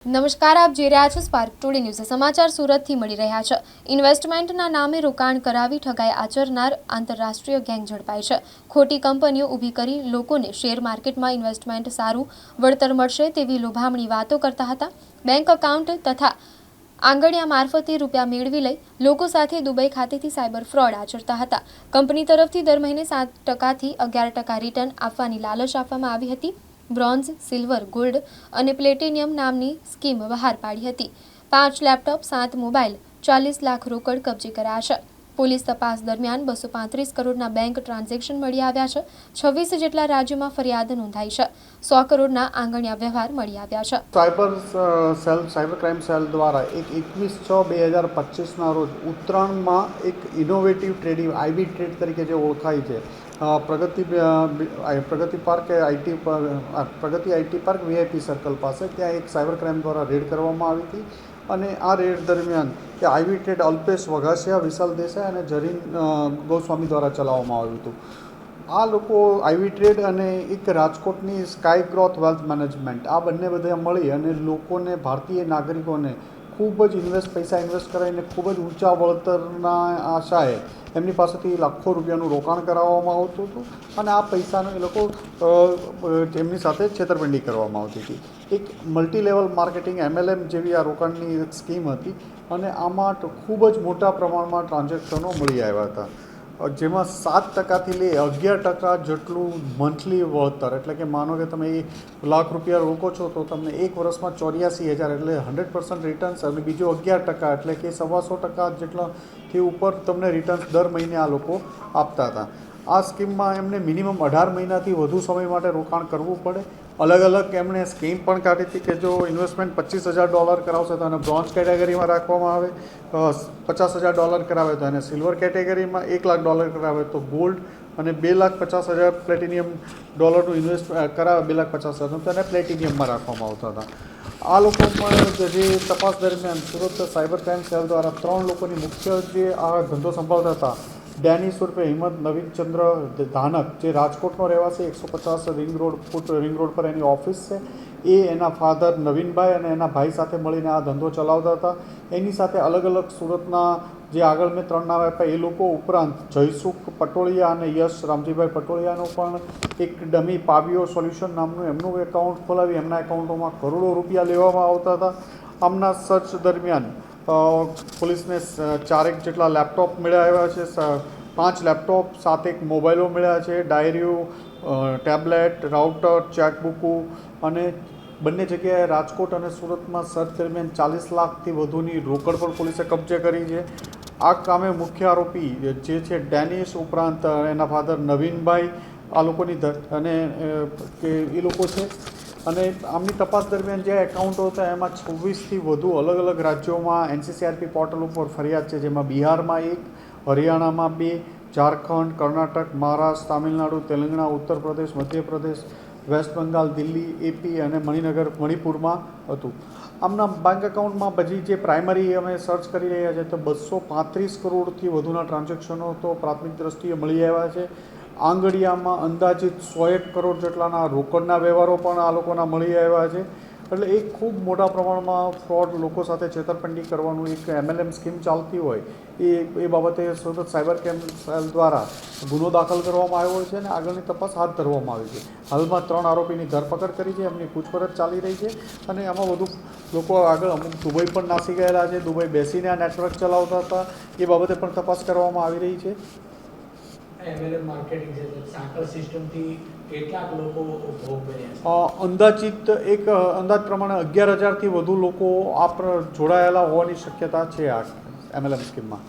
નમસ્કાર, આપ જોઈ રહ્યા છો સ્પાર્ક ટુડે ન્યૂઝ. સમાચાર સુરતથી મળી રહ્યા છે. ઇન્વેસ્ટમેન્ટના નામે રોકાણ કરાવી ઠગાઈ આચરનાર આંતરરાષ્ટ્રીય ગેંગ ઝડપાઈ છે. ખોટી કંપનીઓ ઊભી કરી લોકોને શેર માર્કેટમાં ઇન્વેસ્ટમેન્ટ સારું વળતર મળશે તેવી લોભામણી વાતો કરતા હતા. બેંક એકાઉન્ટ તથા આંગડિયા મારફતે રૂપિયા મેળવી લઈ લોકો સાથે દુબઈ ખાતેથી સાયબર ફ્રોડ આચરતા હતા. કંપની તરફથી દર મહિને 7%થી 11% રિટર્ન આપવાની લાલચ આપવામાં આવી હતી. બ્રોન્ઝ, સિલ્વર, ગોલ્ડ અને પ્લેટિનિયમ નામની સ્કીમ બહાર પાડી હતી. 5 લેપટોપ, 7 મોબાઈલ, 40 લાખ રોકડ કબજે કર્યા છે. પોલીસ તપાસ દરમિયાન 235 કરોડના બેંક ટ્રાન્ઝેક્શન મળી આવ્યા છે. 26 જેટલા રાજ્યોમાં ફરિયાદ નોંધાઈ છે. 100 કરોડના આંગણિયા વ્યવહાર મળી આવ્યા છે. સાયબર ક્રાઇમ સેલ દ્વારા 21/6/2025ના રોજ ઉત્તરાયણમાં એક ઇનોવેટિવ ટ્રેડિંગ આઈબી ટ્રેડ તરીકે જે ઓળખાય છે, Pragati park Pragati IT park VIP circle પાસે ત્યાં એક સાયબર ક્રાઇમ દ્વારા રેડ કરવામાં આવી હતી. અને આ રેડ દરમિયાન કે આઈબી ટ્રેડ અલ્પેશ વઘાસિયા, વિશાલ દેસાઈ અને જરીન ગોસ્વામી દ્વારા ચલાવવામાં આવ્યું હતું. આ લોકો આઈવી ટ્રેડ અને એક રાજકોટની સ્કાય ગ્રોથ વેલ્થ મેનેજમેન્ટ, આ બંને બધા મળી અને લોકોને, ભારતીય નાગરિકોને ખૂબ જ પૈસા ઇન્વેસ્ટ કરાવીને ખૂબ જ ઊંચા વળતરના આશાએ એમની પાસેથી લાખો રૂપિયાનું રોકાણ કરાવવામાં આવતું હતું અને આ પૈસાનો એ લોકો એમની સાથે છેતરપિંડી કરવામાં આવતી હતી. એક મલ્ટી લેવલ માર્કેટિંગ MLM જેવી આ રોકાણની એક સ્કીમ હતી અને આમાં ખૂબ જ મોટા પ્રમાણમાં ટ્રાન્ઝેક્શનો મળી આવ્યા હતા, જેમાં 7%થી લઈ 11% જેટલું મંથલી વળતર, એટલે કે માનો કે તમે 1 લાખ રૂપિયા રોકો છો તો તમને એક વર્ષમાં 84,000 એટલે 100% રિટર્ન્સ, અને બીજો 11% એટલે કે 125% જેટલાથી ઉપર તમને રિટર્ન્સ દર મહિને આ લોકો આપતા હતા. આ સ્કીમમાં એમને મિનિમમ 18 મહિનાથી વધુ સમય માટે રોકાણ કરવું પડે. અલગ અલગ એમણે સ્કીમ પણ કાઢી હતી કે જો ઇન્વેસ્ટમેન્ટ $25,000 કરાવશે તો એને બ્રોન્ઝ કેટેગરીમાં રાખવામાં આવે, $50,000 કરાવે તો એને સિલ્વર કેટેગરીમાં, $1 લાખ કરાવે તો ગોલ્ડ, અને $2,50,000 પ્લેટિનિયમ ડોલરનું ઇન્વેસ્ટ કરાવે, $2,50,000 તો એને પ્લેટિનિયમમાં રાખવામાં આવતા હતા. આ લોકોમાં જે તપાસ દરમિયાન સુરત સાયબર ક્રાઇમ સેલ દ્વારા 3 લોકોની મુખ્ય જે આ ધંધો સંભાળતા હતા, ડેનિસ ઉર્ફે હિંમત નવીનચંદ્ર ધાનક, જે રાજકોટનો રહેવાસી, 150 રિંગ રોડ પર એની ઓફિસ છે, એ એના ફાધર નવીનભાઈ અને એના ભાઈ સાથે મળીને આ ધંધો ચલાવતા હતા. એની સાથે અલગ અલગ સુરતના જે આગળ મેં 3 નામ આપ્યા એ લોકો ઉપરાંત જયસુખ પટોળિયા અને યશ રામજીભાઈ પટોળિયાનો પણ એક ડમી પાબીઓ સોલ્યુશન નામનું એમનું એકાઉન્ટ ખોલાવી એમના એકાઉન્ટોમાં કરોડો રૂપિયા લેવામાં આવતા હતા. આમના સર્ચ દરમિયાન પોલીસને 4 જેટલા લેપટોપ મળ્યા આવ્યા છે, 5 લેપટોપ, 7 મોબાઈલો મળ્યા છે, ડાયરીઓ, ટેબ્લેટ, રાઉટર, ચેકબુકો, અને બંને જગ્યાએ રાજકોટ અને સુરતમાં સર્ચ દરમિયાન 40 લાખથી વધુની રોકડ પણ પોલીસે કબજે કરી છે. આ કામે મુખ્ય આરોપી જે છે ડેનિસ ઉપરાંત એના ફાધર નવીનભાઈ, આ લોકોની અને એ લોકો છે. અને આમની તપાસ દરમિયાન જે એકાઉન્ટો હતા એમાં 26થી વધુ અલગ અલગ રાજ્યોમાં NCCRP પોર્ટલ ઉપર ફરિયાદ છે, જેમાં બિહારમાં 1, હરિયાણામાં 2, ઝારખંડ, કર્ણાટક, મહારાષ્ટ્ર, તામિલનાડુ, તેલંગાણા, ઉત્તર પ્રદેશ, મધ્યપ્રદેશ, વેસ્ટ બંગાળ, દિલ્હી, AP અને મણિપુરમાં હતું. આમના બેંક એકાઉન્ટમાં બધી જે પ્રાઇમરી અમે સર્ચ કરી રહ્યા છીએ તો 235 કરોડથી વધુના ટ્રાન્ઝેક્શનો તો પ્રાથમિક દ્રષ્ટિએ મળી આવ્યા છે. આંગડિયામાં અંદાજિત 101 કરોડ જેટલાના રોકડના વ્યવહારો પણ આ લોકોના મળી આવ્યા છે. એટલે એક ખૂબ મોટા પ્રમાણમાં ફ્રોડ, લોકો સાથે છેતરપિંડી કરવાનું એક MLM સ્કીમ ચાલતી હોય એ બાબતે સુરત સાયબર ક્રાઇમ સેલ દ્વારા ગુનો દાખલ કરવામાં આવ્યો છે અને આગળની તપાસ હાથ ધરવામાં આવી છે. હાલમાં 3 આરોપીની ધરપકડ કરી છે, એમની પૂછપરછ ચાલી રહી છે અને આમાં વધુ લોકો આગળ અમુક દુબઈ પણ નાસી ગયેલા છે, દુબઈ બેસીને આ નેટવર્ક ચલાવતા હતા, એ બાબતે પણ તપાસ કરવામાં આવી રહી છે. MLM માર્કેટિંગ છે, સાંકળ સિસ્ટમથી કેટલાક લોકો ભોગ બન્યા છે? અંદાજિત એક અંદાજ પ્રમાણે 11,000થી વધુ લોકો જોડાયેલા હોવાની શક્યતા છે આ MLM સ્કીમમાં.